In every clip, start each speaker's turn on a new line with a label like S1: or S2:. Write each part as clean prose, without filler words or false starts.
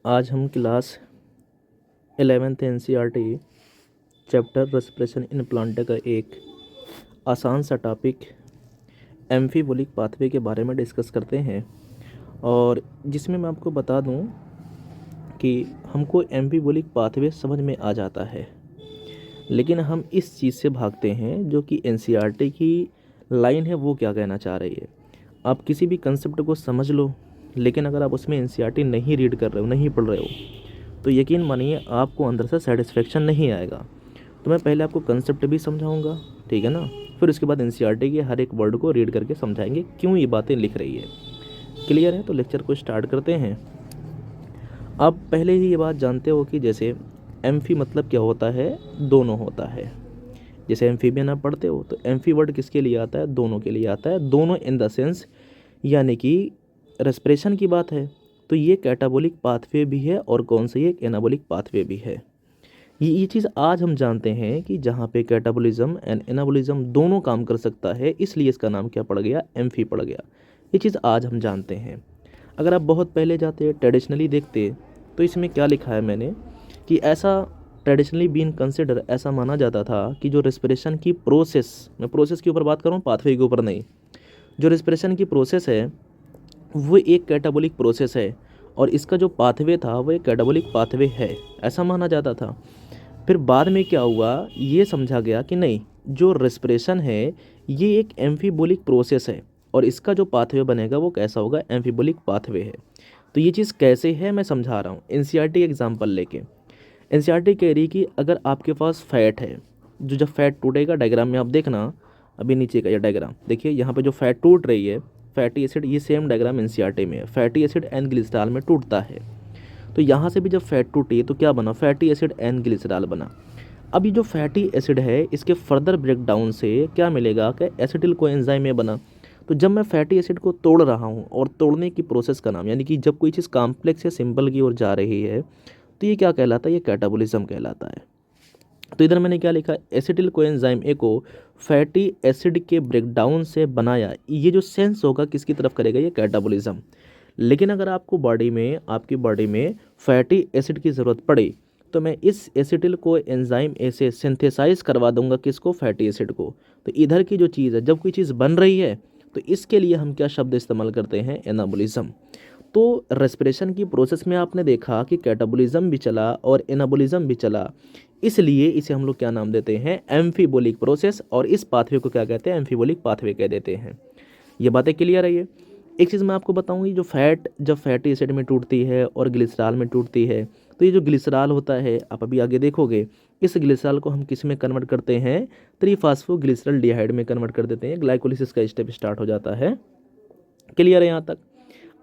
S1: आज हम class 11th NCERT chapter respiration in plant का एक आसान सा टॉपिक एम्फीबोलिक पाथवे के बारे में डिस्कस करते हैं। और जिसमें मैं आपको बता दूं कि हमको एम्फीबोलिक पाथवे समझ में आ जाता है, लेकिन हम इस चीज़ से भागते हैं जो कि NCERT की लाइन है वो क्या कहना चाह रही है। आप किसी भी कंसेप्ट को समझ लो, लेकिन अगर आप उसमें NCERT नहीं रीड कर रहे हो, नहीं पढ़ रहे हो, तो यकीन मानिए आपको अंदर से सेटिस्फेक्शन नहीं आएगा। तो मैं पहले आपको कंसेप्ट भी समझाऊंगा, ठीक है ना। फिर उसके बाद NCERT के हर एक वर्ड को रीड करके समझाएंगे क्यों ये बातें लिख रही है। क्लियर है? तो लेक्चर को स्टार्ट करते हैं। आप पहले ही ये बात जानते हो कि जैसे एम्फी मतलब क्या होता है, दोनों होता है। जैसे एम्फीबियन आप पढ़ते हो तो एम्फी वर्ड किसके लिए आता है, दोनों के लिए आता है। दोनों इन द सेंस यानी कि रेस्पिरेशन की बात है तो ये कैटाबोलिक पाथवे भी है और कौन सा, ये एनाबोलिक पाथवे भी है। ये चीज़ आज हम जानते हैं कि जहाँ पे कैटाबोलिज्म एंड एनाबोलिज्म दोनों काम कर सकता है, इसलिए इसका नाम क्या पड़ गया, एम्फी पड़ गया। ये चीज़ आज हम जानते हैं। अगर आप बहुत पहले जाते, ट्रेडिशनली देखते, तो इसमें क्या लिखा है मैंने कि ऐसा ट्रेडिशनली बीन कंसिडर, ऐसा माना जाता था कि जो रेस्पिरेशन की प्रोसेस, मैं प्रोसेस के ऊपर बात कर रहा हूँ, पाथवे के ऊपर नहीं, जो रेस्पिरेशन की प्रोसेस है वो एक कैटाबोलिक प्रोसेस है और इसका जो पाथवे था वो एक कैटाबोलिक पाथवे है, ऐसा माना जाता था। फिर बाद में क्या हुआ, ये समझा गया कि नहीं, जो रेस्पिरेशन है ये एक एम्फीबोलिक प्रोसेस है और इसका जो पाथवे बनेगा वो कैसा होगा, एम्फीबोलिक पाथवे है। तो ये चीज़ कैसे है मैं समझा रहा हूँ NCERT एग्जाम्पल लेके। NCERT कह रही कि अगर आपके पास फैट है, जो जब फैट टूटेगा, डायग्राम में आप देखना, अभी नीचे का ये डायग्राम देखिए, यहाँ पे जो फैट टूट रही है, फैटी एसिड, ये सेम डायग्राम NCERT में है। फैटी एसिड एन ग्लिसरॉल में टूटता है, तो यहाँ से भी जब फैट टूटी तो क्या बना, फैटी एसिड एन ग्लिसरॉल बना। अब ये जो फैटी एसिड है इसके फर्दर ब्रेकडाउन से क्या मिलेगा कि एसिटिल कोएंजाइम में बना। तो जब मैं फैटी एसिड को तोड़ रहा हूँ, और तोड़ने की प्रोसेस का नाम, यानी कि जब कोई चीज़ कॉम्प्लेक्स या सिंपल की ओर जा रही है तो ये क्या कहलाता है, ये कैटाबोलिज्म कहलाता है। तो इधर मैंने क्या लिखा, एसिटिल कोएंजाइम ए को फैटी एसिड के ब्रेकडाउन से बनाया, ये जो सेंस होगा किसकी तरफ करेगा, ये कैटाबोलिज्म। लेकिन अगर आपको बॉडी में, आपकी बॉडी में फैटी एसिड की ज़रूरत पड़े तो मैं इस एसिटिल को एंजाइम ए से सिंथेसाइज करवा दूंगा, किसको, फैटी एसिड को। तो इधर की जो चीज़ है, जब कोई चीज़ बन रही है तो इसके लिए हम क्या शब्द इस्तेमाल करते हैं, एनाबोलिज्म। तो रेस्पिरेशन की प्रोसेस में आपने देखा कि कैटाबोलिज्म भी चला और एनाबोलिज्म भी चला, इसलिए इसे हम लोग क्या नाम देते हैं, एम्फीबोलिक प्रोसेस, और इस पाथवे को क्या कहते हैं, एम्फीबोलिक पाथवे कह देते हैं। ये बातें क्लियर है। ये एक चीज़ मैं आपको बताऊंगी, जो फैट जब फैटी एसिड में टूटती है और ग्लिसरॉल में टूटती है, तो ये जो ग्लिसरॉल होता है, आप अभी आगे देखोगे, इस ग्लिसरॉल को हम किस में कन्वर्ट करते हैं, त्रिफास्फोग्लिसरॉल्डिहाइड में कन्वर्ट कर देते हैं। ग्लाइकोलिसिस का स्टेप स्टार्ट हो जाता है। क्लियर है यहाँ तक?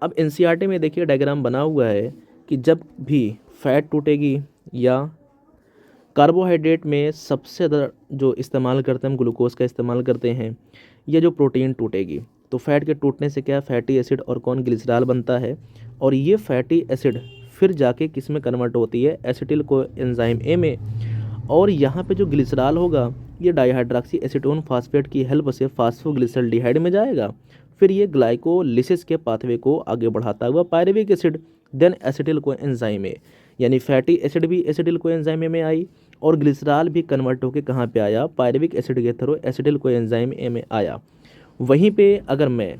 S1: अब NCERT में देखिए डायग्राम बना हुआ है कि जब भी फैट टूटेगी या कार्बोहाइड्रेट में सबसे ज़्यादा जो इस्तेमाल करते हैं, हम ग्लूकोज का इस्तेमाल करते हैं, या जो प्रोटीन टूटेगी, तो फैट के टूटने से क्या, फैटी एसिड और कौन, ग्लिसरॉल बनता है। और ये फैटी एसिड फिर जाके किस में कन्वर्ट होती है, एसिटिल को एंजाइम ए में। और यहाँ पे जो ग्लिसरॉल होगा ये डाइहाइड्रॉक्सी एसीटोन फास्फेट की हेल्प से फास्फोग्लिसरॉल्डिहाइड में जाएगा। फिर ये ग्लाइकोलिसिस के पाथवे को आगे बढ़ाता हुआ pyruvic acid, then acetyl coenzyme ए, यानी फैटी एसिड भी एसिटिल को एंजाइम में आई और ग्लिसरॉल भी कन्वर्ट होकर कहाँ पे आया, पायरुविक एसिड के थ्रू एसिटिल को एंजाइम ए में आया। वहीं पे अगर मैं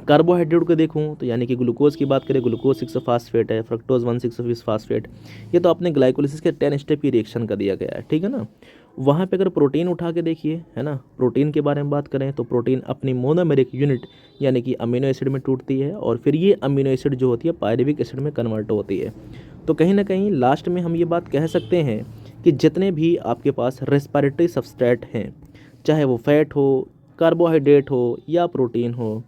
S1: कार्बोहाइड्रेट को देखूं तो यानी कि ग्लूकोज की बात करें, ग्लूकोज 6 फास्फेट है, फ्रक्टोज 1 6 फास्फेट, ये तो आपने ग्लाइकोलिसिस के 10 स्टेप की रिएक्शन का दिया गया है, ठीक है ना। वहाँ पे अगर प्रोटीन उठा के देखिए, है ना, प्रोटीन के बारे में बात करें तो प्रोटीन अपनी मोनोमेरिक यूनिट यानी कि अमीनो एसिड में टूटती है और फिर ये अमीनो एसिड जो होती है पायरुविक एसिड में कन्वर्ट होती है। तो कहीं ना कहीं लास्ट में हम ये बात कह सकते हैं कि जितने भी आपके पास रेस्पिरेटरी सबस्ट्रेट हैं, चाहे वो फैट हो, कार्बोहाइड्रेट हो या प्रोटीन हो,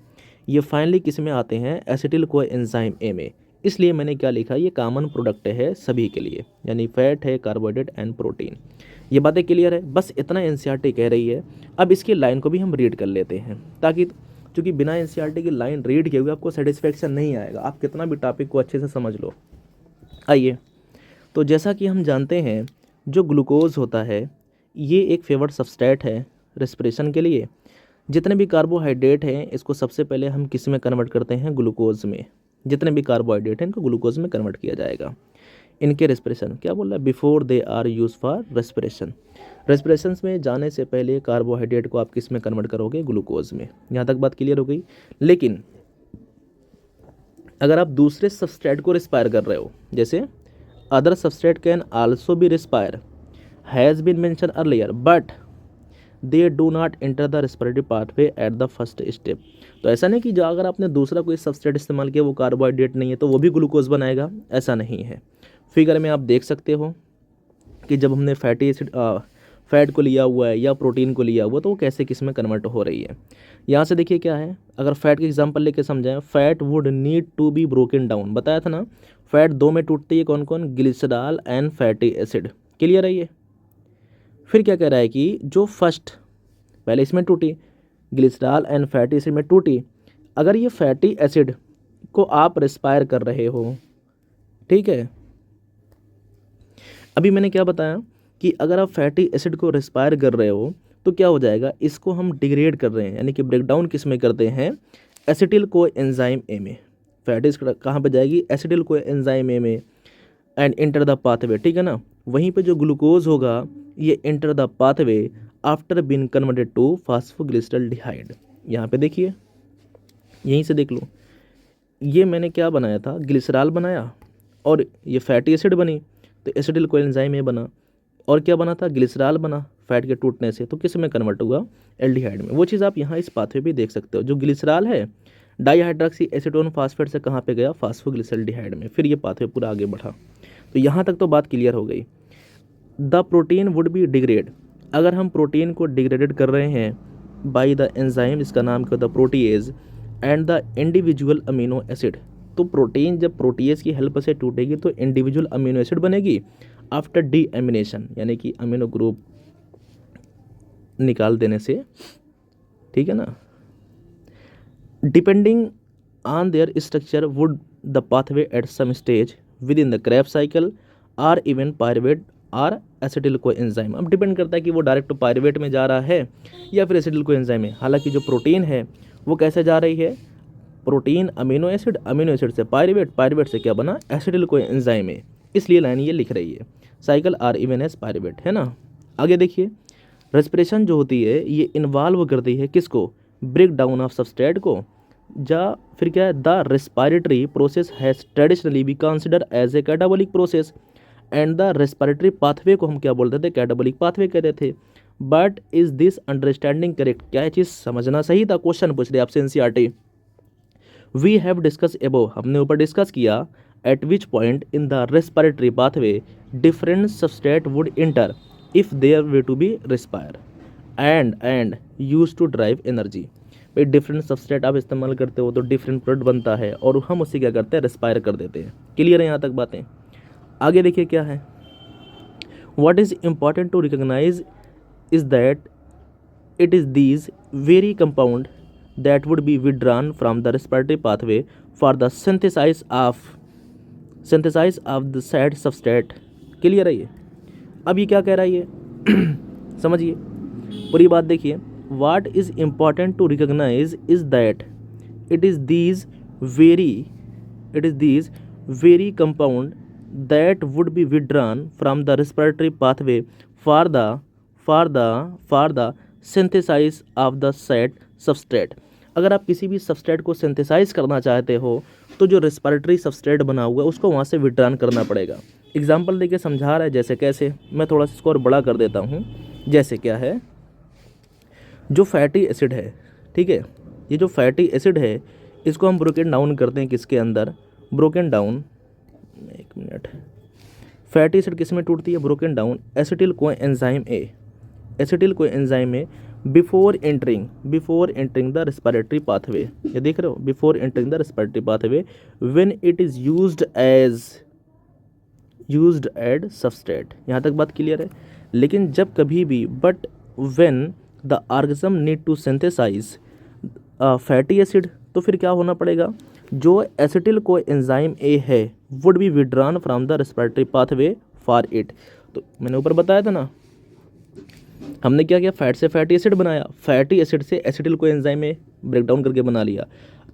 S1: ये फाइनली किस में आते हैं, एसिटिल को एंजाइम ए में। इसलिए मैंने क्या लिखा, ये कॉमन प्रोडक्ट है सभी के लिए, यानी फैट है, कार्बोहाइड्रेट एंड प्रोटीन। ये बातें क्लियर है, बस इतना NCERT कह रही है। अब इसकी लाइन को भी हम रीड कर लेते हैं, ताकि क्योंकि बिना NCERT की लाइन रीड किए हुए आपको सेटिस्फेक्शन नहीं आएगा, आप कितना भी टॉपिक को अच्छे से समझ लो। आइए, तो जैसा कि हम जानते हैं जो ग्लूकोज होता है ये एक फेवर्ड सबस्ट्रेट है रेस्पिरेशन के लिए। जितने भी कार्बोहाइड्रेट हैं इसको सबसे पहले हम किस में कन्वर्ट करते हैं, ग्लूकोज में। जितने भी कार्बोहाइड्रेट हैं इनको ग्लूकोज में कन्वर्ट किया जाएगा। इनके रेस्पिरेशन क्या बोल रहा है, before they are used for respiration, respiration में जाने से पहले कार्बोहाइड्रेट को आप किस में कन्वर्ट करोगे, ग्लूकोज में। यहाँ तक बात क्लियर हो गई। लेकिन अगर आप दूसरे सबस्ट्रेट को रिस्पायर कर रहे हो, जैसे other substrate can also be respire has been mention earlier but they do not enter the respiratory pathway at the first step. तो ऐसा नहीं कि जो अगर आपने दूसरा कोई सबस्ट्रेट इस्तेमाल किया वो कार्बोहाइड्रेट नहीं है तो वो भी ग्लूकोज बनाएगा, ऐसा नहीं है। फिगर में आप देख सकते हो कि जब हमने फैटी एसिड फैट को लिया हुआ है या प्रोटीन को लिया हुआ तो वो कैसे किस में कन्वर्ट हो रही है। यहाँ से देखिए क्या है, अगर फैट के एग्जांपल लेके समझाएं, fat would need to be broken down, बताया था ना फैट दो में टूटती है, कौन कौन, glycerol and fatty acid. Clear है ये। फिर क्या कह रहा है कि जो फर्स्ट पहले इसमें टूटी, ग्लिसरॉल एंड फैटी एसिड में टूटी, अगर ये फैटी एसिड को आप रिस्पायर कर रहे हो, ठीक है, अभी मैंने क्या बताया कि अगर आप फैटी एसिड को रिस्पायर कर रहे हो तो क्या हो जाएगा, इसको हम डिग्रेड कर रहे हैं, यानी कि ब्रेकडाउन किस में करते हैं, एसिटिल को एंजाइम ए में। फैटी एसिड कहाँ पे जाएगी, एसिटिल को एंजाइम ए में एंड इंटर द पाथवे, ठीक है ना। वहीं पे जो ग्लूकोज होगा ये enter the pathway after been converted to phosphoglyceraldehyde. यहाँ पे देखिए, यहीं से देख लो, ये मैंने क्या बनाया था, ग्लिसरॉल बनाया और ये फैटी एसिड बनी तो एसिटिल को एंजाइम ए बना, और क्या बना था, ग्लिसरॉल बना फैट के टूटने से, तो किस में कन्वर्ट हुआ, एल्डिहाइड में। वो चीज़ आप यहाँ इस पाथवे भी देख सकते हो। जो ग्लिसरॉल है डाईहाइड्रोक्सी एसीटोन फास्फेट से कहाँ पे गया, फास्फोग्लिसरॉल्डिहाइड में, फिर ये पाथवे पूरा आगे बढ़ा। तो यहाँ तक तो बात क्लियर हो गई। The protein would be degrade, अगर हम प्रोटीन को डिग्रेडेड कर रहे हैं बाय द एंजाइम, इसका नाम क्या, the protease and the individual amino acid, तो प्रोटीन जब प्रोटीएज की हेल्प से टूटेगी तो इंडिविजुअल अमीनो एसिड बनेगी आफ्टर डी एमिनेशन, यानी कि अमीनो ग्रुप निकाल देने से, ठीक है ना। Depending on their structure would the pathway at some stage within the Krebs cycle or even pyruvate or acetyl coenzyme. अब डिपेंड करता है कि वो डायरेक्ट पायरुवेट में जा रहा है या फिर एसिटिल को एंजाइम में। हालांकि जो प्रोटीन है वो कैसे जा रही है, protein amino acid, amino acid से पायरुवेट, पायरुवेट से क्या बना, एसिटिल को एंजाइम में, इसलिए लाइन ये लिख रही है cycle or even as pyruvate, है ना। आगे देखिए, रेस्पिरेशन जो होती है ये इन्वॉल्व करती है किसको, ब्रेक डाउन ऑफ सबस्ट्रेट को, या फिर क्या है, the respiratory process has traditionally be consider as a catabolic process and the respiratory pathway को हम क्या बोलते थे, कैटाबॉलिक पाथवे कहते थे। But is this understanding correct, क्या ये चीज़ समझना सही था, क्वेश्चन पूछ रहे आपसे NCERT. We have discuss above, हमने ऊपर डिस्कस किया, at which point in the respiratory pathway different substrate would enter if they were to be respire and use to drive energy. भाई डिफरेंट सबस्ट्रेट आप इस्तेमाल करते हो तो डिफरेंट प्रोडक्ट बनता है और हम उसे क्या करते हैं, रिस्पायर कर देते हैं। क्लियर है यहाँ तक बातें। आगे देखिए क्या है, what is important to recognise is that it is these very compound that would be withdrawn from the respiratory pathway for the synthesis of the said substrate। Clear है ये। अब ये क्या कह रहा है ये समझिए पूरी बात देखिए। what is important to recognize is that it is these very compound that would be withdrawn from the respiratory pathway for the synthesise of the set substrate. अगर आप किसी भी सबस्ट्रेट को सिंथेसाइज करना चाहते हो तो जो रेस्पिरेटरी सबस्ट्रेट बना हुआ है उसको वहाँ से विड्रॉन करना पड़ेगा। एग्जांपल देके समझा रहा है, जैसे कैसे, मैं थोड़ा सा इसको और बड़ा कर देता हूँ। जैसे क्या है, जो फैटी एसिड है, ठीक है, ये जो फैटी एसिड है इसको हम ब्रोकन डाउन करते हैं किसके अंदर, ब्रोकन डाउन, एक मिनट, फैटी एसिड किस में टूटती है, broken down acetyl coenzyme A, acetyl coenzyme में before entering the respiratory pathway. ये देख रहे हो, before entering the respiratory pathway when it is used as substrate. यहाँ तक बात क्लियर है। लेकिन जब कभी भी, but when the organism need to synthesise fatty acid, तो फिर क्या होना पड़ेगा, जो एसिटिल को एंजाइम ए है would be withdrawn from the respiratory pathway for it. तो मैंने ऊपर बताया था ना, हमने क्या किया, फैट से फैटी एसिड बनाया, फैटी एसिड से एसिटिल को एंजाइम में ब्रेक डाउन करके बना लिया।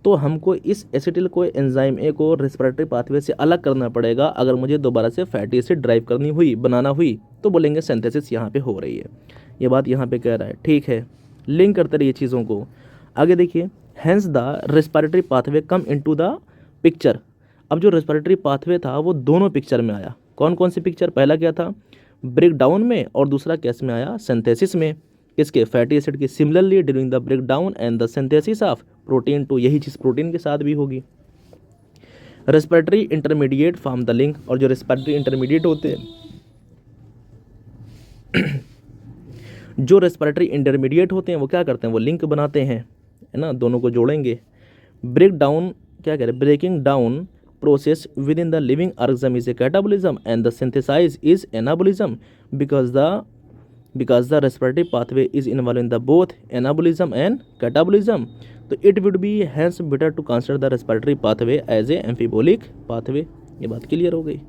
S1: तो हमको इस एसिटिल को एंजाइम ए को रेस्पिरेटरी पाथवे से अलग करना पड़ेगा। अगर मुझे दोबारा से फैटी एसिड ड्राइव करनी हुई, बनाना हुई, तो बोलेंगे सिंथेसिस यहाँ पे हो रही है। ये बात यहाँ पे कह रहा है, ठीक है। लिंक करते रहिए चीज़ों को। आगे देखिए, hence the respiratory pathway come into the picture. अब जो रेस्पिरेटरी पाथवे था वो दोनों पिक्चर में आया। कौन कौन सी पिक्चर? पहला क्या था? ब्रेक डाउन में, और दूसरा केस में आया सिंथेसिस में। किसके? फैटी एसिड की। Similarly during the break down and the synthesis of protein too, यही चीज़ प्रोटीन के साथ भी होगी। Respiratory intermediate form the link, और जो रेस्पिरेटरी इंटरमीडिएट होते हैं जो रेस्पिरेटरी इंटरमीडिएट होते हैं वो क्या करते हैं? वो लिंक बनाते हैं, है ना, दोनों को जोड़ेंगे। ब्रेक डाउन क्या कह रहे हैं? Breaking down process within the living organism is a catabolism and the synthesis is anabolism because the respiratory pathway is involved in the both anabolism and catabolism. So it would be hence better to consider the respiratory pathway as a amphibolic pathway. ये बात clear हो गई।